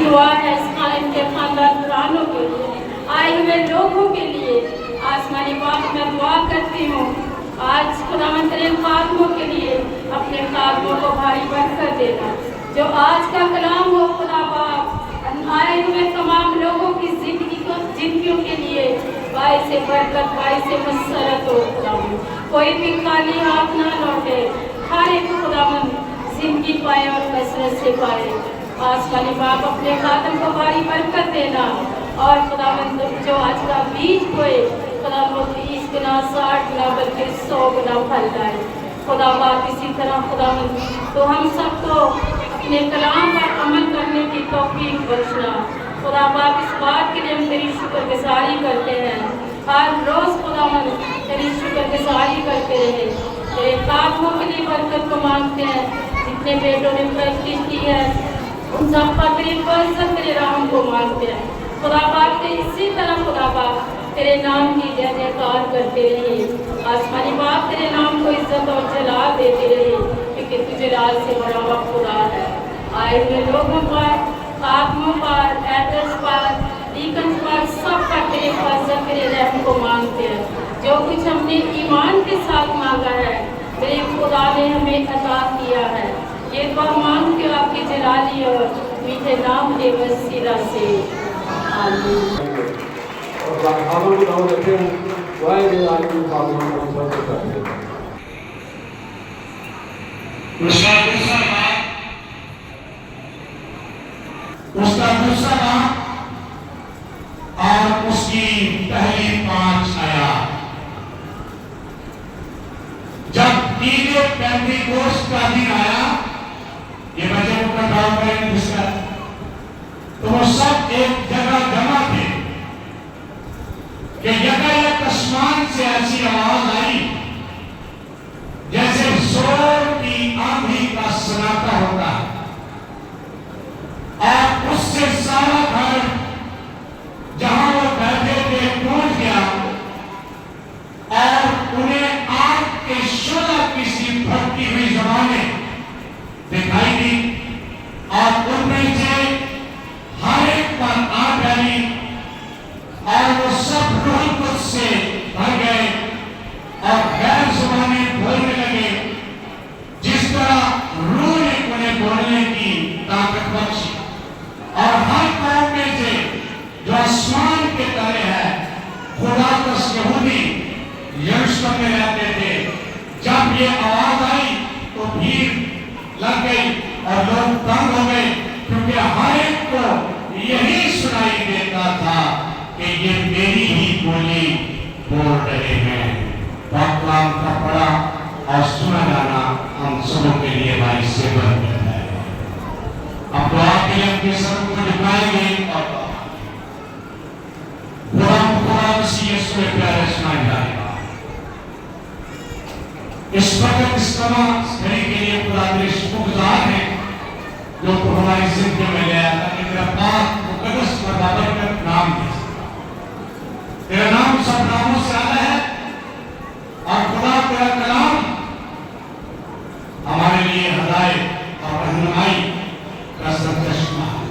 دعا ہے اس قائم کے خاندانوں کے لیے، آئے ہوئے لوگوں کے لیے۔ آسمانی باپ میں دعا کرتی ہوں آج خداوند تیرے خادموں کے لیے اپنے خادموں کو بھاری برکت دینا، جو آج کا کلام ہو خدا باپ آئے ہوئے تمام لوگوں کی زندگیوں کے لیے باعث برکت، باعث مسرت ہو خداوند۔ کوئی بھی خالی ہاتھ نہ لوٹے، ہر ایک خداوند زندگی پائے اور کثرت سے پائے۔ آسمانی باپ اپنے خادم کو بھاری برکت دینا، اور خداوند جو آج کا بیج بوئے خداوند 30 گنا 60 گنا بلکہ 100 گنا پھل لائے خدا باپ۔ اسی طرح خداوند تو ہم سب کو اپنے کلام پر عمل کرنے کی توفیق بخشنا خدا باپ۔ اس بات کے لیے ہم تیری شکر گزاری کرتے ہیں، ہر روز خداوند تیری شکر گزاری کرتے رہے۔ تیرے خادموں کے لیے برکت کو مانگتے ہیں، جتنے بیٹوں نے پرستش کی ہے ان سب پر تیری برکت تیرے رحم کو مانگتے ہیں خدا باپ۔ اسی طرح خدا باپ تیرے نام کی جے جیکار کرتے رہے، آسمانی باپ تیرے نام کو عزت اور جلال دیتے رہے، کیونکہ تو جلال سے بڑا ہوا خدا ہے۔ آئے ہوئے لوگوں پر، خادموں پر، ایڈرس پر، ڈیکنز پر، سب پر تیرے فضل تیرے رحم کو مانگتے ہیں۔ جو کچھ ہم نے ایمان کے ساتھ مانگا ہے میرے خدا نے ہمیں عطا کیا ہے، یہ دعا مانگ کے آپ کی جلالی اور میٹھے نام کے وسیلہ سے آمین۔ خادموں کی دعوت رکھتے ہیں، دعائیں دیں آج کی خادموں کو برکت کرتے ہیں۔ استاد دوسرا باب اور اس کی پہلی 5 آیات۔ جب عید پینتیکوست کا دن آیا، یہ بچے کو کنٹرول کریں جس کا، تو وہ سب ایک جگہ جمع تھے کہ یکایک آسمان سے ایسی آواز آئی جیسے زور کی آندھی کا سناٹا ہوتا ہے، اور اس سے سارا گھر جہاں وہ بیٹھے تھے ٹوٹ گیا، اور انہیں آگ کے شعلہ کی سی بھڑکتی ہوئی زبانیں دکھائی دی، اور ان میں سے ہر ایک پر آ گئی، اور وہ سب روح القدس سے بھر گئے اور غیر زبانیں بولنے لگے، جس طرح روح نے انہیں بولنے کی طاقت بخشی۔ اور ہر قوم میں سے جو آسمان کے تلے ہے، خدا کس یہودی یروشلم میں رہتے تھے، جب یہ آواز آئی تو بھیڑ لگ گئی اور لوگ تنگ ہو گئے، کیونکہ ہر ایک کو یہی سنائی دیتا تھا کہ یہ میری ہی بولی بول رہے ہیں۔ پاک کلام کا پڑھا اور سنا جانا ہم سبوں کے لیے باعث سے برکت ہے۔ اب دعا کے لیے اپنے سر کو جھکائیں گے اور خدا مسیح یسوع کے پیارے سنائی جائے گا۔ اس وقت استماع کرنے کے لیے خدا تیرے شکر گزار ہیں جو تو ہماری زندگی میں لے آیا تاکہ تیرا پاک مقدس اور بابرکت نام دے سکتا۔ تیرا نام سب ناموں سے اعلیٰ ہے، اور خدا تیرا کلام ہمارے لیے ہدایت اور رہنمائی کا سرچشمہ ہے۔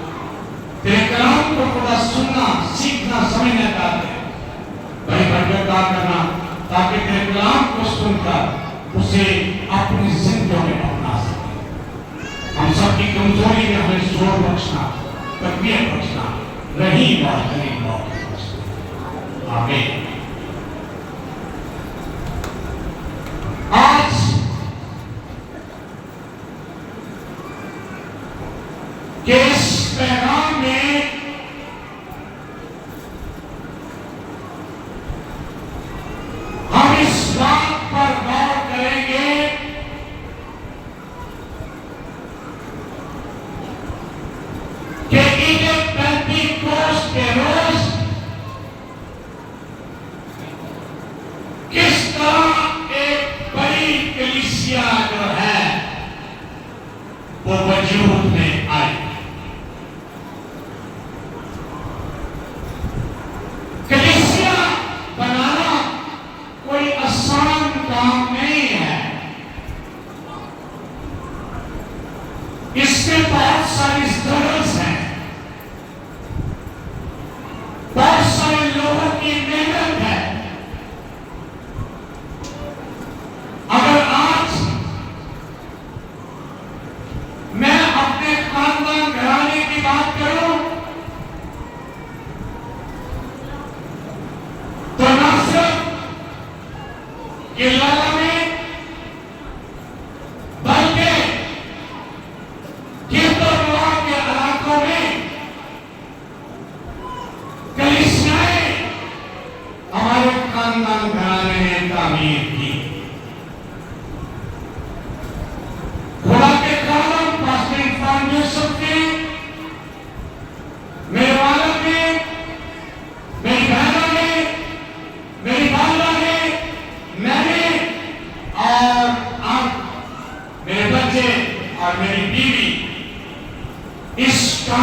تیرے کلام کو خدا سننا، سیکھنا، سمجھنا چاہتے ہیں، بڑی برکت عطا کرنا تاکہ تیرے کلام کو سن کر اسے اپنی زندگیوں میں اپنا سکیں۔ ہم سب کی کمزوری میں ہمیں زور بخشنا، تقویت بخشنا، رحیم اور حلیم اور بخشنا۔ آمین۔ آج کے اس پیغام میں ہم اس بات پر غور کریں گے کہ عید پینتیکوست کے روز کس طرح ایک بڑی کلیسیا جو ہے وہ وجود میں آئی۔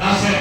10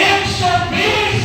120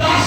10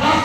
10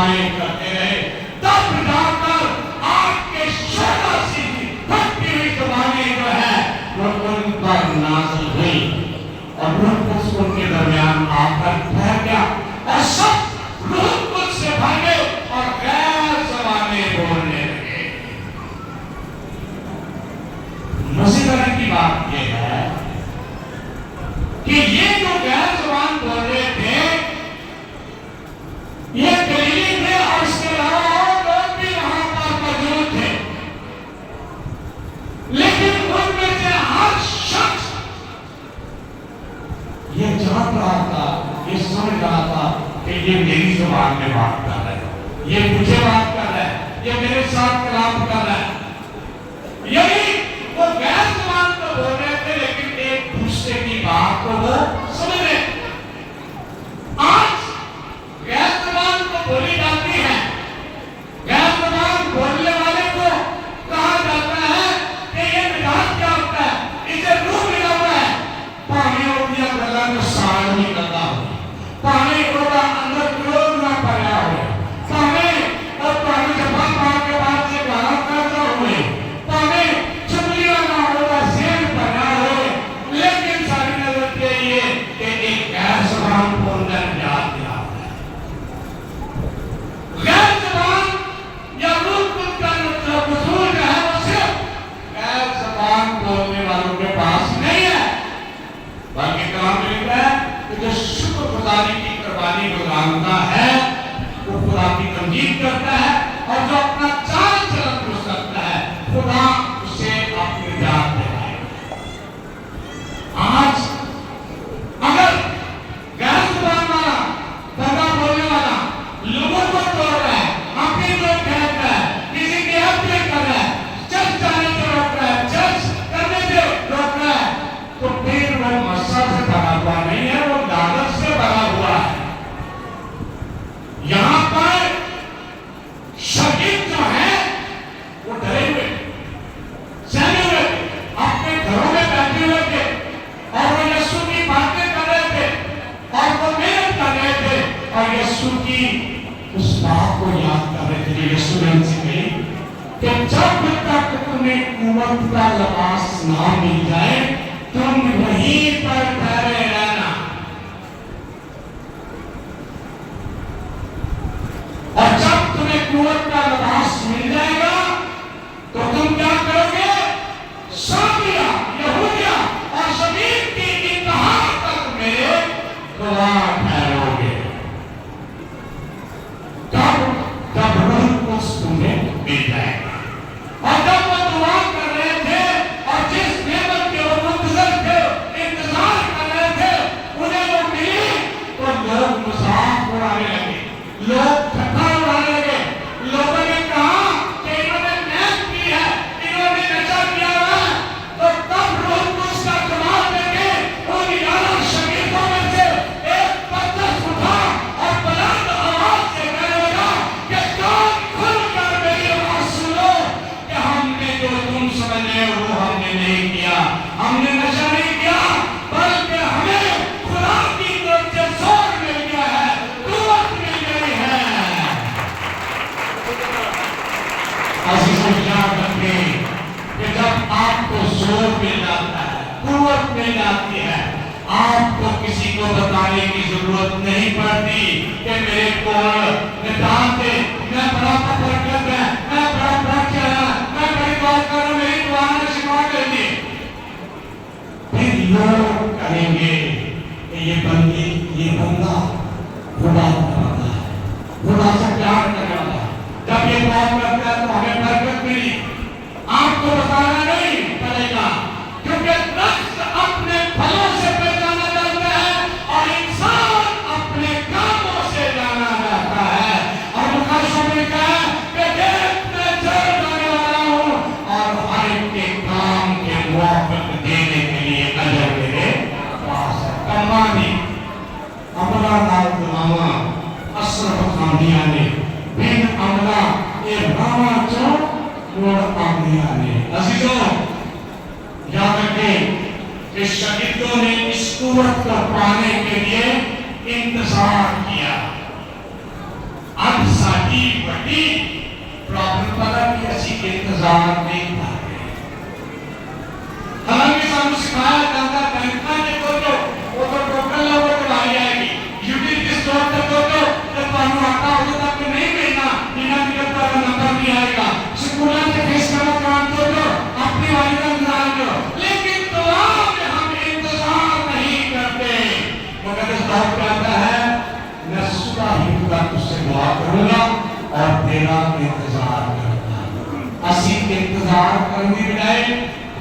دعائیں کرتے رہے، تب جا کر آپ کے شعلہ سی پھٹتی ہوئی زبانیں جو ہے وہ ان پر نازل ہوئی اور روح القدس ان کے درمیان آ کر ٹھہر گیا اور سب روح القدس سے بھر گئے اور غیر زبانیں بولنے لگے۔ مزید کی بات یہ ہے کہ یہ جو غیر زبان بول رہے تھے یہ گلیلی تھے اور اس کے علاوہ اور لوگ بھی وہاں پر موجود تھے، لیکن ان میں سے ہر شخص یہ جان رہا تھا، یہ سمجھ رہا تھا کہ یہ میری زبان میں بات کر رہا ہے، یہ مجھے بات کر رہا ہے، یہ میرے ساتھ کلام کر رہا ہے۔ یعنی وہ غیر زبان تو بول رہے تھے لیکن ایک دوسرے کی بات کو وہ سمجھ رہے۔ آج غیر زبان کو بولی جاتی ہے، غیر زبان بولنے والے کو کہا جاتا ہے کہ یہ مزاج کیا ہوتا ہے، اسے روح ملا ہوا ہے، پانی ہوتی ہے اللہ کو سال نہیں کرتا ہو، پانی ہوتا اندر کلوز نہ پڑا ہو، پانی اور پانی جب پاک کے بعد سے گانا کرتا ہوئے، پانی چپلیاں نہ ہوتا زیر بنا ہوئے، لیکن ساری نظر کے لیے کہ ایک غیر زبان کو اندر یاد دیا ہے۔ غیر زبان یا روح القدس کا حصول جو ہے وہ صرف غیر زبان بولنے والوں کے پاس نہیں ہے، بلکہ کلام میں لکھا ہے کہ جو شکر گزاری کی قربانی گزارتا ہے وہ خدا کی تمجید کرتا ہے، اور جو اپنا چال چلن درست کرتا ہے خدا اسے اپنی یاد دیتا ہے۔ آج اگر غیر زبان والا بندہ بولنے والا لوگوں کو توڑ رہا ہے، اپنی طرف پھینک رہا ہے، کسی کی حق کر رہا ہے، چرچ جانے سے روک رہا ہے، چرچ کرنے سے روک رہا ہے، تو پھر وہ مسئلہ سے بھرا ہوا نہیں ہے، وہ لعنت سے بھرا ہوا ہے۔ یہاں پر شاگرد جو ہیں وہ ڈرے ہوئے سہمے ہوئے تھے، اپنے گھروں میں بیٹھے ہوئے تھے اور وہ یسوع کی باتیں کر رہے تھے اور وہ محنت کر رہے تھے اور یسوع کی اس بات کو یاد کر رہے تھے جو یسوع نے ان سے کہی کہ جب تک تمہیں قوت کا لباس نہ مل جائے تم وہیں پر ٹھہرے رہنا، اور جب تمہیں قوت کا لباس مل جائے گا تو تم کیا کرو گے؟ سامریہ، یہودیہ اور زمین کی انتہا تک میرے گواہ ٹھہرو گے۔ جب روح القدس تمہیں مل جائے گا۔ اور جب وہ دعا کر رہے تھے اور جس نعمت کے وہ منتظر تھے، انتظار کر رہے تھے، انہیں وہ ملی تو لوگ مذاق اڑانے لگے، لوگ ٹھٹھا اڑانے لگے، لوگوں نے کہا کہ انہوں نے نیک کی ہے، انہوں نے نشہ کیا ہے۔ تو تب روح القدس کا جواب دے کے ان 11 شاگردوں میں سے ایک پترس اٹھا اور بلند آواز سے کہنے لگا کہ کان کھل کر میری آواز سنو کہ ہم نے جو تم سمجھ رہے ہو وہ ہم نے نہیں کیا، ہم نے نشہ نہیں کیا، بلکہ ہمیں خدا کی طرف سے زور مل گیا ہے، قوت مل گئی ہے۔ عزیزوں یاد رکھیں کہ جب آپ کو زور مل جاتا ہے، قوت مل جاتی ہے، آپ کو کسی کو بتانے کی ضرورت نہیں پڑتی کہ میرے کول نجات ہے، میں بڑا برکت ہے، میں بڑا بچہ ہے، میں بڑی بات کر رہا ہوں، میری دعا نے شفا کر دی۔ پھر لوگ کہیں گے کہ یہ بندہ خدا کا بندہ ہے، خدا سے پیار کرنے والا ہے، جب یہ بات کرتا ہے تو ہمیں برکت ملی۔ آپ کو بتانا نہیں پڑے گا کیونکہ نفس اپنے پھلوں سے پہچانا جاتا ہے اور انسان اپنے کاموں سے جانا جاتا ہے۔ اور مقدسوں میں کہا ہے کہ دیکھ میں چل جانے والا ہوں اور ہر ایک کے کام کے موافق دینے کے لیے اجر میرے پاس ہے۔ کمانی عملہ نام دماما اشرف خاندیہ نے بن عملہ ابراما چون موڑ خاندیہ نے۔ عزیزوں یاد رکھیں کہ شاگردوں نے اس قوت کو پانے کے لیے انتظار کیا، اب اس وقت تک تو تمہیں آتا ادو تک نہیں ملنا جنہیں تک تمہیں نمبر نہیں آئے گا سکولوں سے فیس کرنا کام تو اپنی والدہ انتظار کرو لیکن دعا میں ہم انتظار نہیں کرتے مگر اس دعا کہتا ہے میں صبح ہی پورا تجھ سے دعا کروں گا اور تیرا انتظار کروں گا اسی انتظار کرنے کے بجائے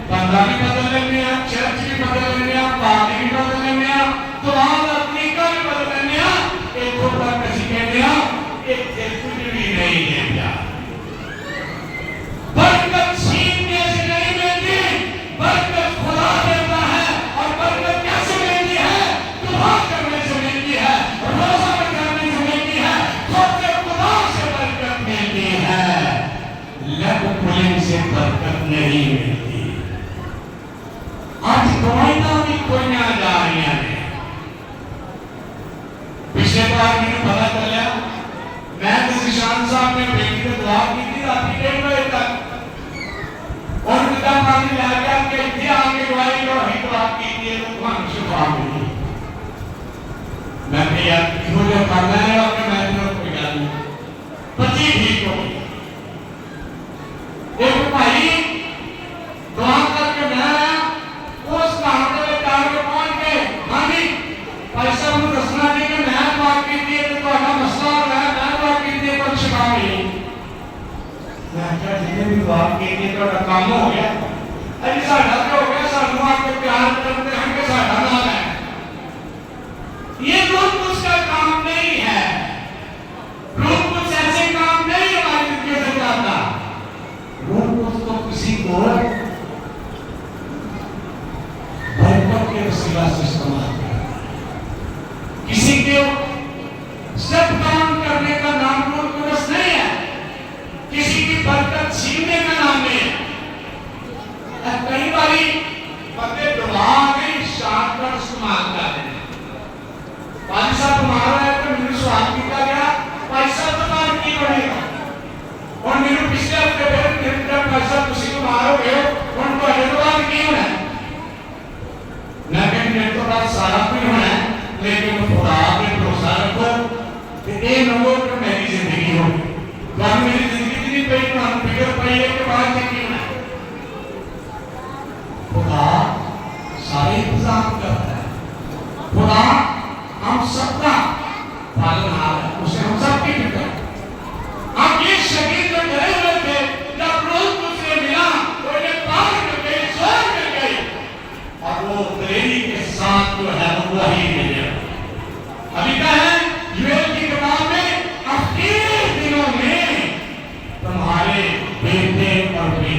بندہ بھی بدل لینے ہیں چرچ بھی بدل لینے ہیں پارٹی بھی بدل لینے ہیں دعا کا طریقہ بھی بدل لینے ہیں ایک ہوتا کسی کہنے ہیں ایک کچھ بھی نہیں ہے کیا برکت چھیننے سے نہیں ملتی برکت خدا دیتا ہے اور برکت کیسے ملتی ہے دعا کرنے سے ملتی ہے روزہ کرنے سے ملتی ہے خود خدا سے برکت ملتی ہے لب کھلنے سے برکت نہیں ملتی آج کوئنہ بھی کوئنہ جا رہی ہیں پچھلے بار میں نے پتا کر لیا میں نشان صاحب نے بیٹی کو دعا کی تھی راتی 1 بجے تک اور خدا پانی لے گیا کہ اتنے آگے دعائی اور ہی دعا کی تھی تو تمہیں شفا ملی میں نے یاد کیوں جو کرنا ہے اور میں نے کوئی یاد نہیں بچی ٹھیک ہو گئی ایک بھائی دعا کر کے میں آیا اس کہاں کے کار کے پہنچ گئے ہاں جی بھائی صاحب نے دسنا دی کہ میں دعا کی تھی تو اپنا مسئلہ ہو رہا ہے میں دعا کی تھی پر شفا ملی میں کیا جنہیں بھی دعا کی تھی تو کام ہو گیا ابھی ساڑھا کے ہو گیا ساڑھوں آپ کے پیار کرتے ہیں کہ ساڑھا نام ہے یہ روح کچھ کا کام نہیں ہے روح کچھ ایسے کام نہیں ہماری زندگی سے جاتا روح کچھ تو کسی کو برکت کے وسیلہ سے استعمال کرتا ہے کسی کے سب کام کرنے کا نام روح قدس نہیں ہے کسی کی برکت چھیننے کا نام نہیں ہے کئی باری بندے دعا میں شاد کا استعمال کرتے ہیں پانی صاحب تمہارا ہے تو میرے سوال کیتا گیا پیسہ تمہارا کی بڑھے گا اور میرے پچھلے ہفتے پھر میرے پیسہ کسی کو مارو گے ان کو اگر بات کی ہونا ہے میں کہ میرے تو بات سارا بھی ہونا ہے لیکن خدا پہ بھروسہ رکھو کہ اے نمبر پر میری زندگی ہوگی تو میری زندگی نہیں پہی تو ہم فکر پہی ہے کہ بات کی ہونا ہے خدا سارے انتظام کرتا ہے خدا ہم سب کا پالن حال ہے اسے ہم سب کی فکر ہم یہ شکیل میں ڈرے ہوئے تھے جب روز مجھ سے ملا تو انہیں پار کر گئی سوار کر گئی اور وہ دلیری کے ساتھ جو ہے وہ وہی ملے ابھی کہا ہے یویل کی کتاب میں اخیر دنوں میں تمہارے بیٹے اور بیٹے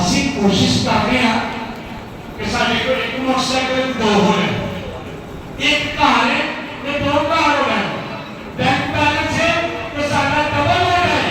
ਅਸੀਂ ਕੋਸ਼ਿਸ਼ ਕਰਦੇ ਹਾਂ ਕਿ ਸਾਡੇ ਕੋਲ ਇੱਕ ਮੋਟਰਸਾਈਕਲ ਦੋ ਹੋਣ, ਇੱਕ ਕਾਰ ਹੈ ਤੇ ਦੋ ਕਾਰ ਹੋਣ, ਬੈਂਕ ਬੈਲੈਂਸ ਹੈ ਤੇ ਸਾਡਾ ਡਬਲ ਹੋ ਜਾਏ,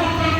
ਪੁੱਤਰ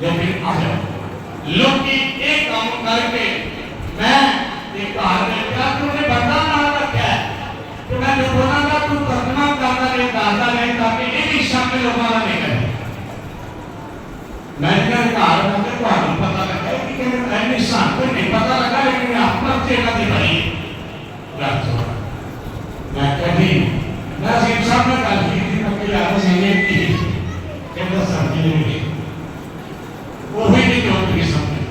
لیکن آج لوگ کی ایک کام کر کے میں ایک کہا میں کیا تم نے بڑھنا نہ رکھا ہے تو میں جو بولا تھا تو ترجمہ کرنا نہیں دادا نہیں تاکہ ایک ہی شامل ہمارا نہیں کرے میں نے کہا مجھے تو آدم پتہ لگا ہے کہ میں نشان کو نہیں پتہ لگا لیکن اپنا چیزہ دی بڑی میں کبھی میں صرف صاحب نے کہا کہ میں کوئی آدھا سنگیت کی کہ میں سمجھی نہیں گئی وہ بھی نہیں جو تھی سمجھے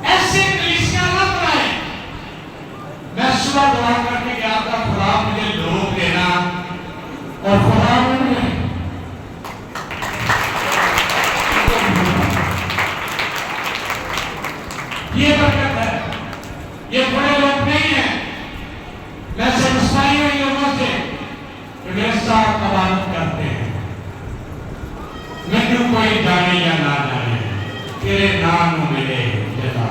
ایسے کلیسیاں نہ بنائیں میں صبح دعا کرنے گیا تھا خدا مجھے لوگ دینا اور خدا مجھے یہ برکت ہے یہ بڑے لوگ نہیں ہیں میں سمجھائی ہوئی لوگوں سے کہ میرے ساتھ قبالت کرتے ہیں میں کیوں کوئی جانے یا نہ جانے تیرے نام ملے جلا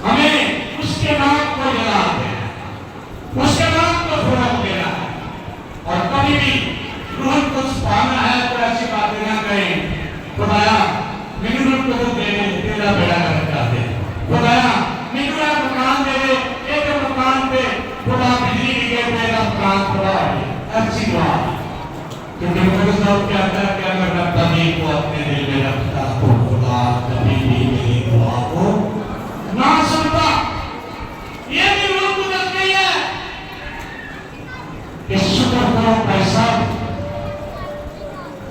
ہمیں اس کے نام کو جلا دینا اس کے نام کو فروغ دینا اور کبھی بھی روح کچھ پانا ہے تو ایسی باتیں نہ کہیں خدایا میری روح کو دے دے تیرا بیڑا کر دے خدایا میری روح مکان دے دے ایک مکان پہ خدا بجلی کے میرا مکان خدا ہے ایسی دعا کیونکہ مقدس صاحب کہتا ہے کہ اگر میں کبھی کو اپنے دل میں رکھتا تو خدا کبھی بھی میری دعا کو نہ سنتا یہ بھی روح قدرت نہیں ہے کہ شکر کرو پیسہ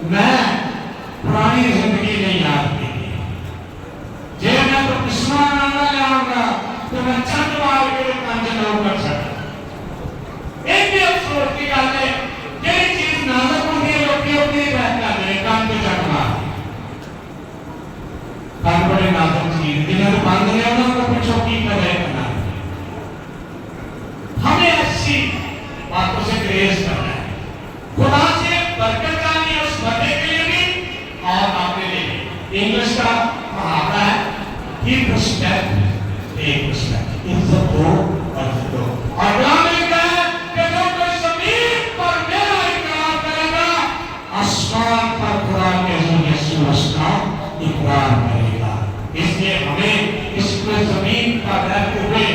میں پرانی زندگی نہیں یاد کی جے میں تو قسمان نہ لے آؤں گا تو میں چند بار کے کانجے نہ کر سکتا ایک بھی افسوس کی گل ہے یہ چیز نازک ہوتی ہے لوگ اپنی رہتا ہے کان پہ چڑھنا کان بڑے نازک چیز جنہیں تو باندھ لیا انہوں کو پچھو کی کر رہے کرنا ہمیں ایسی باتوں سے گریز کرنا ہے خدا سے برکت جانی اس بردے کے لیے بھی اور آپ کے لیے انگلش کا محاورہ ہے give respect take respect عزت دو عزت دو اور کلام میں کہا ہے کہ جو کوئی زمین پر میرا اقرار کرے گا آسمان پر خدا کے حضور یسوع مسیح اقرار کرے گا اس لیے ہمیں اس کو زمین پر رہتے ہوئے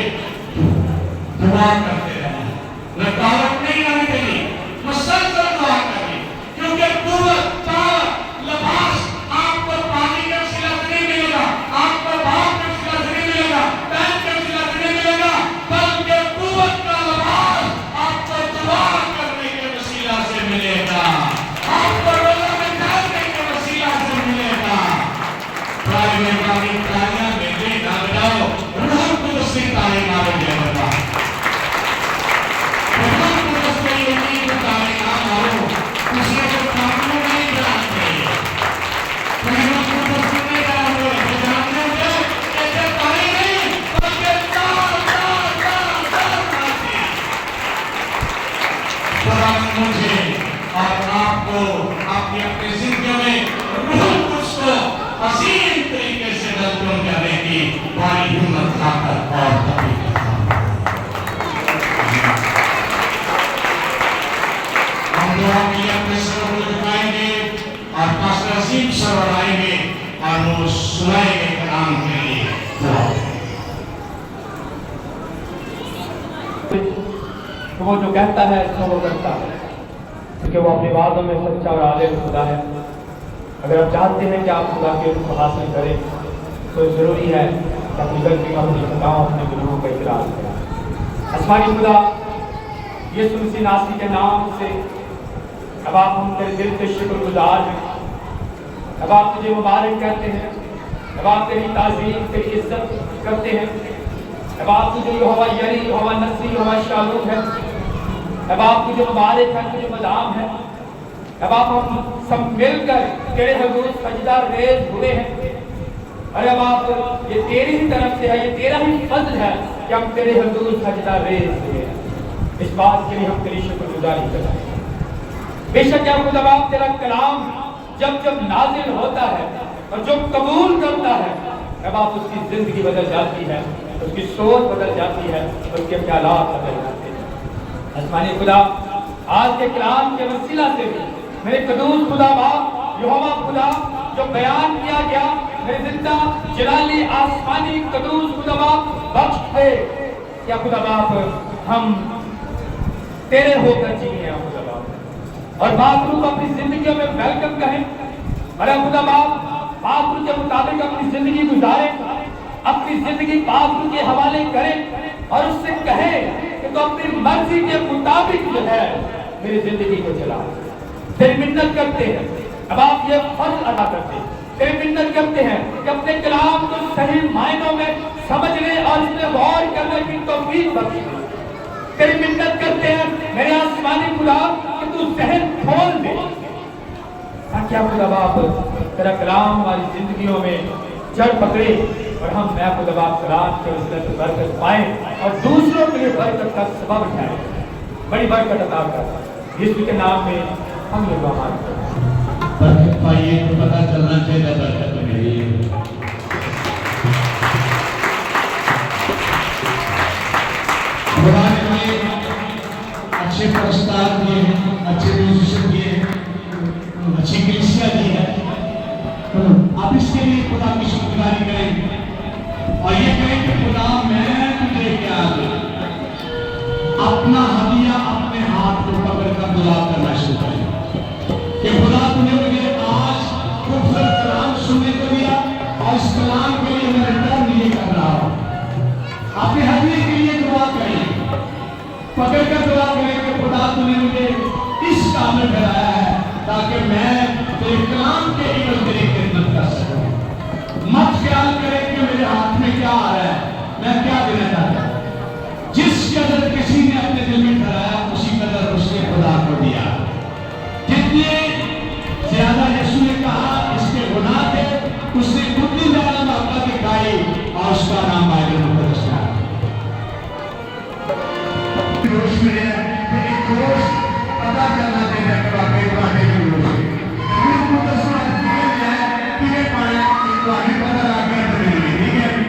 دعا کرتے رہنا رکاوٹ نہیں آنے دینی مسلسل دعا کرنی کیونکہ قوت طاقت لباس آپ کو پانی کا وسیلہ نہیں ملے گا آپ کو باپ کا وسیلہ نہیں ملے گا بہن کا وسیلہ نہیں ملے گا بلکہ قوت کا لباس آپ کو دعا کرنے کے وسیلہ سے ملے گا آپ کو روزہ میں ڈالنے کے وسیلہ سے ملے گا پرائے میں پانی پرائیاں میرے نہ بجاؤ روح قدس کی تعلیم آگے لے بتا روح قدس کے یقین کی تعلیم آگے کسی کو کاموں نہیں جانتے روح قدس کے نہیں جانتے یہ جانتے ہیں ایسے پانی نہیں بلکہ آتے خدا مجھے اور آپ کو اپنی اپنی زندگیوں میں روح قدس کو عظیم طریقے سے دلتوں کرنے کی بڑی ہمت طاقت اور توفیق عطا ہم دعا کے لیے اپنے سروں کو جھکائیں گے اور پاسٹر عظیم سرور آئیں گے اور وہ سنائیں گے کلام کے لیے دعا تو وہ جو کہتا ہے سو وہ کرتا ہے کیونکہ وہ اپنی باتوں میں سچا اور عادل خدا ہے اگر آپ چاہتے ہیں کہ آپ خدا کے روح کو حاصل کریں تو ضروری ہے کہ اپنی غلطی اپنی خطاؤں اپنے گناہوں کا اقرار کریں آسمانی خدا یسوع مسیح ناصری کے نام سے اب آپ ہم تیرے دل سے شکر گزار ہیں اب آپ تجھے مبارک کہتے ہیں اب آپ تیری تعظیم تیری عزت کرتے ہیں اب آپ تجھے یہوہ یری یہوہ نصری یہوہ شالوم ہے اب آپ تجھے مبارک ہے تجھے مدام ہے اب آپ ہم سب مل کر تیرے حضور سجدہ ریز ہوئے ہیں اور اب آپ یہ تیری ہی طرف سے ہے یہ تیرا ہی فضل ہے کہ ہم تیرے حضور سجدہ ریز ہوئے ہیں اس بات کے لیے ہم تیری شکر گزاری کرتے ہیں بے شک یا خدا باپ تیرا کلام جب جب نازل ہوتا ہے اور جو قبول کرتا ہے اب آپ اس کی زندگی بدل جاتی ہے اس کی سوچ بدل جاتی ہے اس کے خیالات بدل جاتے ہیں آسمانی خدا آج کے کلام کے وسیلہ سے بھی میرے قدوس خدا باپ یہوہ خدا جو بیان کیا گیا میرے زندہ جلالی آسمانی قدوس خدا باپ بخش دے کیا خدا باپ ہم تیرے ہو کر جیئے ہیں خدا باپ اور باپ رو کو اپنی زندگیوں میں ویلکم کہیں اور خدا باپ رو کے مطابق اپنی زندگی گزاریں اپنی زندگی باپ رو کے حوالے کریں اور اس سے کہیں کہ تو اپنی مرضی کے مطابق جو ہے میری زندگی کو چلا تیری منت کرتے ہیں اب آپ یہ فرض ادا کرتے ہیں تیری منت کرتے ہیں کہ اپنے کلام کو صحیح معنوں میں سمجھنے اور اس میں غور کرنے کی توفیق بخش دے تیری منت کرتے ہیں میرے آسمانی خدا کہ تو ذہن کھول دے تاکہ خدا باپ تیرا کلام ہماری زندگیوں میں جڑ پکڑے اور ہم میں خدا باپ کلام کے وسیلے سے برکت پائیں اور دوسروں کے لیے برکت کا سبب اٹھائیں بڑی برکت عطا کر یسوع کے نام میں ہم یہ دعا مانگتے ہیں برکت پائیے تو پتہ چلنا چاہیے برکت ملی ہے خدا نے ہمیں اچھے پرستار دیے ہیں اچھے میوزیشن دیے ہیں اچھی کلیسیا دی ہے آپ اس کے لیے خدا کی شکرگزاری کریں اور یہ کہیں کہ خدا میں تجھے کیا دوں اپنا ہدیہ اپنے ہاتھ کو پکڑ کر دعا کرنا شروع کریں کہ خدا تجھے مجھے آج خوبصورت کلام سننے کو دیا اور اس کلام کے لیے میں ریٹرن نہیں کر رہا ہوں اپنے ہدیے کے لیے دعا کریں پکڑ کر دعا کریں کہ خدا تجھے مجھے اس کام میں کرایا ہے تاکہ میں تیرے کلام کے عوض تیری خدمت کر سکوں مت خیال کریں کہ میرے ہاتھ میں کیا آ رہا ہے میں کیا دینا چاہتا ہوں جس قدر کسی نے اپنے دل میں ٹھہرایا اسی قدر اس نے خدا کو دیا جتنے زیادہ یسوع نے کہا اس کے گناہ تھے اس نے اتنی زیادہ محبت دکھائی اور اس کا نام بائبل مقدس ہے روش میں ہے ایک روش پتا چلنا چاہیے کہ واقعی پانے کی روش ہے بائبل مقدس میں ہے کہ پانے کی پتہ لگ گیا ٹھیک ہے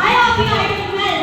I hope you are doing well.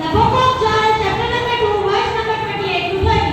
The book of John, chapter number 2, verse number 28 to 30.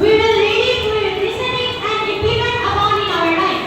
We will read it, we will listen it and repeat it upon in our life.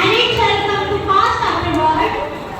And it shall come to pass afterward.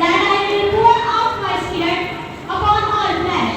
that I will pour out my spirit upon all flesh.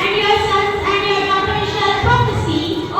And your sons and your daughters shall prophesy.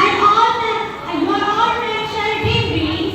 And your old men shall dream dreams.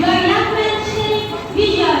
Your young men shall vision.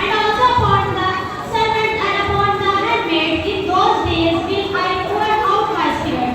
And also upon the servant and upon the handmaid in those days will I pour out my spirit.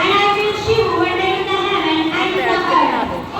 And I will shew wonder in the heaven and in the earth.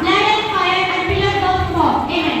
Blood and fire and pillars of smoke. Amen.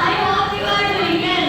I hope you are doing well.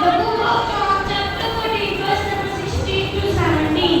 The book of John, chapter 14, verse number 16 to 17.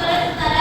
16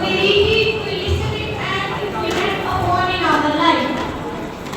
We read it, we listen it and implement it upon in our life.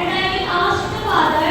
And I will ask the Father,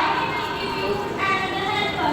and he will give you another helper,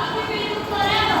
he will be with you forever,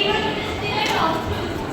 even with the spirit of truth,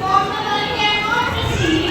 whom the world cannot receive,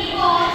because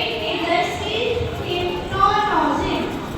it neither sees him nor knows him,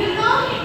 You know him,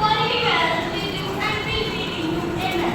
for he dwells with you and will be in you. Amen.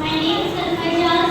My name is Salma Ijaz.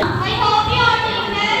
I hope you are doing well.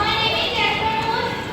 My name is Jasper Noor.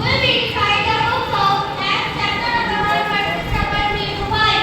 We'll be reciting the book of Acts chapter number 1 verses number 3 to 5.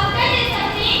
After this something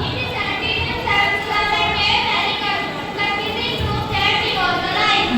he presented himself to us and made many convincing proofs that he was alive.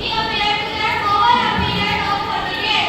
He appeared to them over a period of 40 days.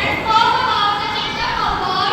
And spoke about the kingdom of God.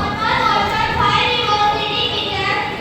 On one altar while he was eating with them.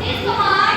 this command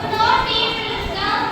to not leave Jerusalem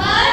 But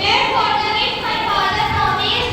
wait for the which my father promised.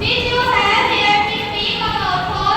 Which you have heard me speak about for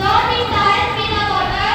John baptized with the water.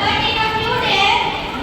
But in a few days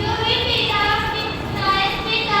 you will be baptized with the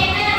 Amen.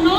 9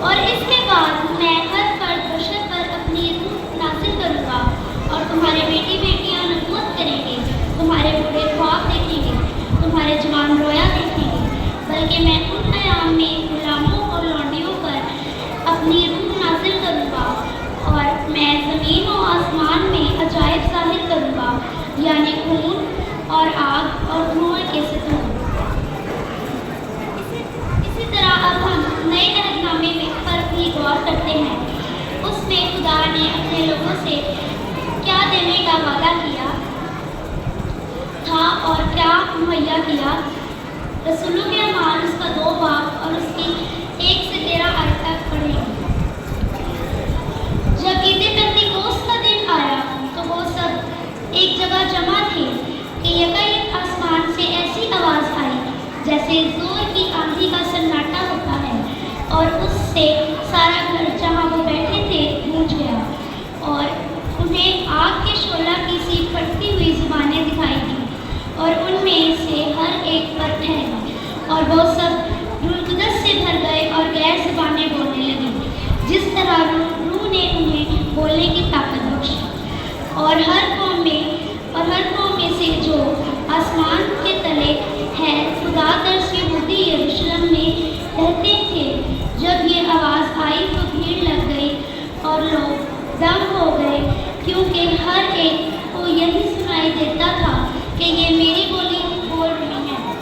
اور اس کے بعد میں ہر فرد بشر پر اپنی روح نازل کروں گا اور تمہارے بیٹی بیٹیاں نبوت کریں گے، تمہارے بوڑھے خواب دیکھیں گے، تمہارے جوان رویا دیکھیں گے، بلکہ میں ان ایام میں غلاموں اور لونڈیوں پر اپنی روح نازل کروں گا اور میں زمین و آسمان میں عجائب ظاہر کروں گا، یعنی خون اور آگ اور دھوئیں کے ستون۔ اسی طرح اب ہم نئے عہد نامے پر بھی غور کرتے ہیں۔ اس میں خدا نے اپنے لوگوں سے کیا دینے کا وعدہ کیا تھا اور کیا مہیا کیا۔ رسولوں کے اعمال اس کا 2 باب اور اس کی 1 سے 13 آیت تک پڑھیں گے۔ جب عید پینتیکوست کا دن آیا تو وہ سب ایک جگہ جمع تھے کہ یکایک آسمان سے ایسی آواز آئی جیسے زور کی آندھی کا سناٹا ہوتا ہے، اور اس سے سارا گھر جہاں وہ بیٹھے تھے گونج گیا، اور انہیں آگ کے شعلہ کی سی پھٹتی ہوئی زبانیں دکھائی دیں، اور ان میں سے ہر ایک پر ٹھہری، اور وہ سب روح القدس سے بھر گئے اور غیر زبانیں بولنے لگیں، جس طرح روح نے انہیں بولنے کی طاقت بخشی۔ اور ہر قوم میں سے جو آسمان کے تلے ہے خدا درس یہودی یروشلم میں رہتے تھے، جب یہ آواز آئی تو بھیڑ لگ گئی اور لوگ دم ہو گئے، کیونکہ ہر ایک کو یہی سنائی دیتا تھا کہ یہ میری بولی بول رہی ہے۔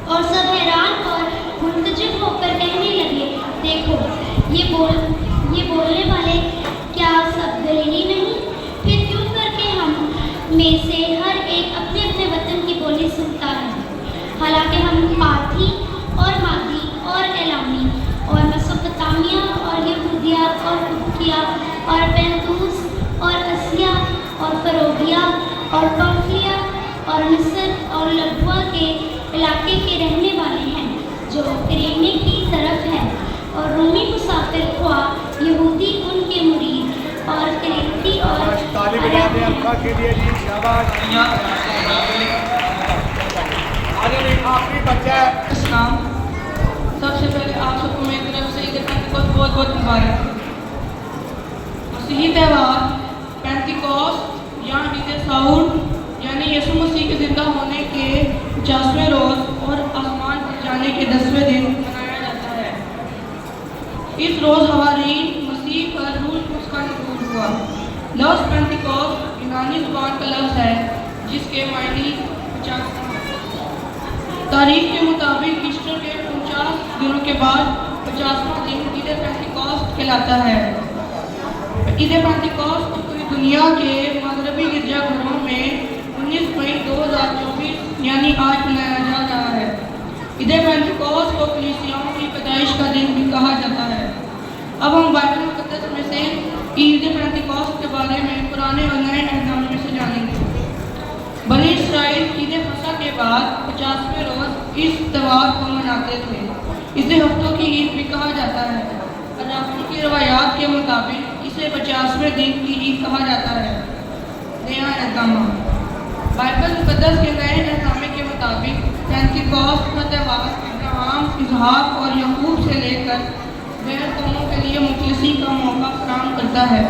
اور سب حیران اور منتجب ہو کر کہنے لگے، دیکھو یہ بولنے والے کیا سب گلیلی نہیں؟ پھر کیوں کر کے ہم میں سے ہر ایک اپنے اپنے وطن کی بولی سنتا ہے؟ حالانکہ ہم پارتھی اور مادی اور ایلامی اور مسوپتامیہ اور یہودیہ اور ترکیہ اور پینتوس اور اسیا اور فروگیا اور پامفلیا اور مصر اور لبوا کے علاقے کے رہنے والے ہیں جو کرینے کی طرف ہے، اور رومی مسافر خواہ یہودی ان کے مرید اور کریتی اور کے لیے جی شاباش۔ آخری بچہ ہے اسلام۔ سب سے پہلے آپ سب کو میری طرف سے عید پینتیکوست بہت بہت مبارک۔ مسیحی تہوار پینتیکوست یا عید سعود یعنی یسوع مسیح کے زندہ ہونے کے 50ویں روز اور آسمان پر جانے کے 10ویں دن منایا جاتا ہے۔ اس روز حوارین مسیح پر روح القدس کا نزول ہوا۔ لفظ پینتیکوست یونانی زبان کا لفظ ہے جس کے معنی 50 تاریخ کے مطابق ایسٹر کے 49 دنوں کے بعد 50واں دن عید پینتیکوست کہلاتا ہے۔ عید پینتیکوست پوری دنیا کے مغربی گرجا گھروں میں 19 مئی 2024 یعنی آج منایا جا رہا ہے۔ عید پینتیکوست کو کلیسیاؤں کی پیدائش کا دن بھی کہا جاتا ہے۔ اب ہم بائبل مقدس میں سے عید پینتیکوست کے بارے میں پرانے اور نئے عہد نامے میں سے جانیں گے۔ بنی اسرائیل عید فصح کے بعد 50ویں روز اس تہوار کو مناتے تھے۔ اسے ہفتوں کی عید بھی کہا جاتا ہے۔ عربوں کی روایات کے مطابق اسے 50ویں دن کی عید کہا جاتا ہے۔ نیا عہد نامہ بائبل مقدس کے نئے عہد نامے کے مطابق پینتیکوست کا تہوار ابراہیم، اسحاق اور یعقوب سے لے کر غیر قوموں کے لیے مخلصی کا موقع فراہم کرتا ہے۔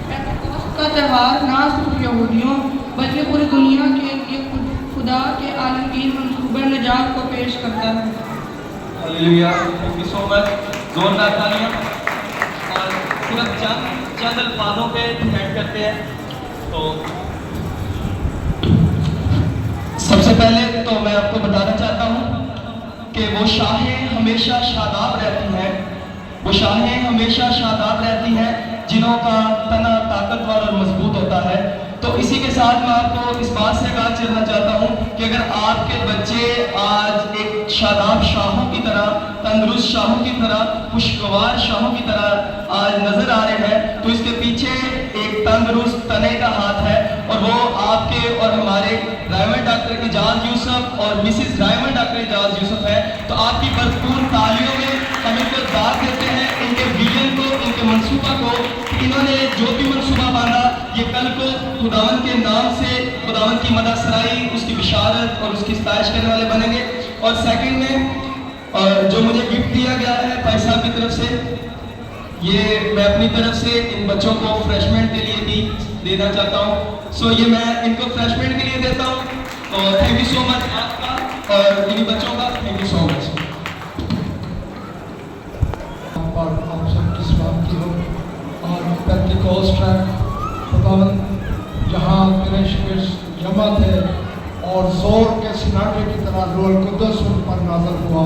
پینتیکوست کا تہوار نہ صرف یہودیوں بلکہ پوری دنیا کے لیے خدا کے عالمگیر منصوبہ نجات کو پیش کرتا ہے۔ ہلیلویا، تھینک یو سو مچ، زوردار تالیاں۔ اور صرف چند الفاظوں پہ ڈیپینڈ کرتے ہیں۔ تو سب سے پہلے تو میں آپ کو بتانا چاہتا ہوں کہ وہ شاہیں ہمیشہ شاداب رہتی ہیں، وہ شاہیں ہمیشہ شاداب رہتی ہیں جنہوں کا تنا طاقتور اور مضبوط ہوتا ہے۔ تو اسی کے ساتھ میں آپ کو اس بات سے آگاہ کرنا چاہتا ہوں کہ اگر آپ کے بچے آج ایک شاداب شاہوں کی طرح، تندرست شاہوں کی طرح، خوشگوار شاہوں کی طرح آج نظر آ رہے ہیں تو اس کے پیچھے ایک تندرست تنے کا ہاتھ ہے، اور وہ آپ کے اور ہمارے رائمنڈ ڈاکٹر اعجاز یوسف اور مسز رائمنڈ ڈاکٹر اعجاز یوسف ہے۔ تو آپ کی بھرپور تالیوں میں ہم ان کو داد دیتے ہیں، ان کے ویژن کو، ان کے منصوبہ کو، کہ انہوں نے جو بھی منصوبہ باندھا یہ کل کو خداوند کے نام سے خداوند کی مدح سرائی، اس کی بشارت اور اس کی ستائش کرنے والے بنیں گے۔ اور سیکنڈ میں جو مجھے گفٹ دیا گیا ہے بھائی صاحب کی طرف سے، یہ میں اپنی طرف سے ان بچوں کو فریشمنٹ کے لیے بھی دینا چاہتا ہوں. سو یہ میں ان کو فریشمنٹ کے لیے دیتا ہوں. اور تھینک یو سو مچ آپ کا اور انہیں بچوں کا تھینک یو سو مچ. آپ سب کی سلامتی ہو. اور پینتیکوسٹ ہے خداوند جہاں تیرے شکر جمع تھے اور زور کے سناٹے کی طرح روح القدس ان پر نازل ہوا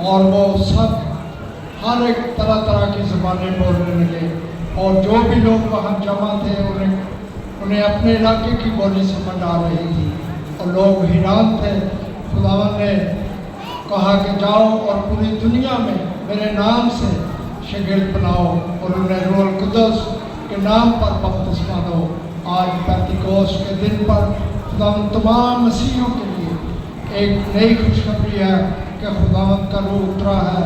اور وہ سب ہر ایک طرح طرح کی زبانیں بولنے لگے اور جو بھی لوگ وہاں جمع تھے انہیں اپنے علاقے کی بولی سمجھ آ رہی تھی اور لوگ حیران تھے. خداوند نے کہا کہ جاؤ اور پوری دنیا میں میرے نام سے شاگرد بناؤ اور انہیں روح القدس کے نام پر بپتسمہ دو. آج پینتیکوسٹ کے دن پر خداوند تمام مسیحیوں کے لیے ایک نئی خوشخبری ہے کہ خداوند کا روح اترا ہے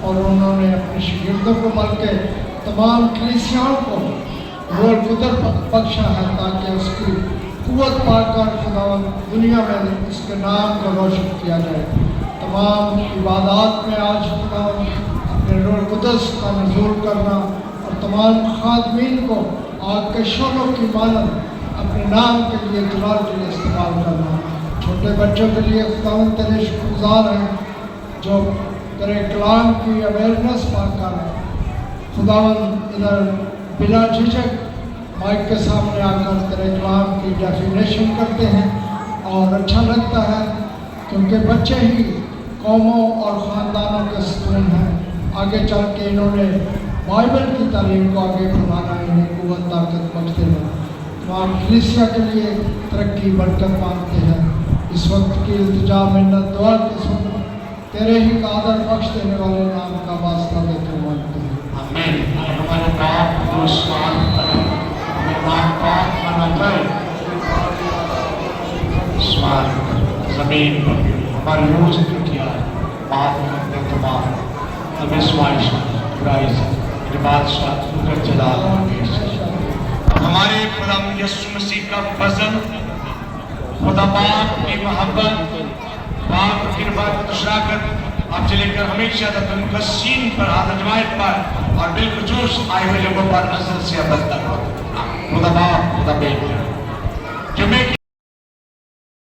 اور انہوں نے اپنے شاگردوں کو مل کے تمام کلیسیاؤں کو روح القدس بخشا ہے تاکہ اس کی قوت پا کر خداوند دنیا میں اس کے نام کو روشن کیا جائے. تمام عبادات میں آج خداوند اپنے روح القدس کا نزول کرنا اور تمام خادمین کو آگ کے شعلوں کی مانند اپنے نام کے لیے جلال کے لیے استعمال کرنا. چھوٹے بچوں کے لیے خداوند تیرے شکر گزار ہیں جو تیرے کلام کی اویئرنیس پا کر خداوند ادھر بلا جھجک مائک کے سامنے آ کر تیرے کلام کی ڈیفینیشن کرتے ہیں اور اچھا لگتا ہے کیونکہ بچے ہی قوموں اور خاندانوں کے ستون ہیں. آگے چل کے انہوں نے بائبل کی تعلیم کو آگے بڑھانا انہیں قوت طاقت بخشتے ہیں. تمام کلیسیا کے لیے ترقی برکت مانگتے ہیں. اس وقت کی التجا منت دعا کے سن تیرے ہی قادر بخش دینے والے نام کا واسطہ دے کر مانگتے ہیں. آمین. ہمارے باپ کو سوال کریں ہمیں باپ مناتا ہے سوال زمین پر ہماری روز نے کیا ہے باپ نے تمام ہمیں سوائش برائی سے میرے بادشاہ قدرت جلال ہمارے خدا یسوع مسیح کا فضل خدا باپ کی محبت باپ کی کربت شراکت آپ سے لے کر ہمیشہ تک مقدسین پر آدمائت پر اور بالخصوص آئے ہوئے لوگوں پر ازل سے ابد تک خدا باپ خدا بیٹا جمعے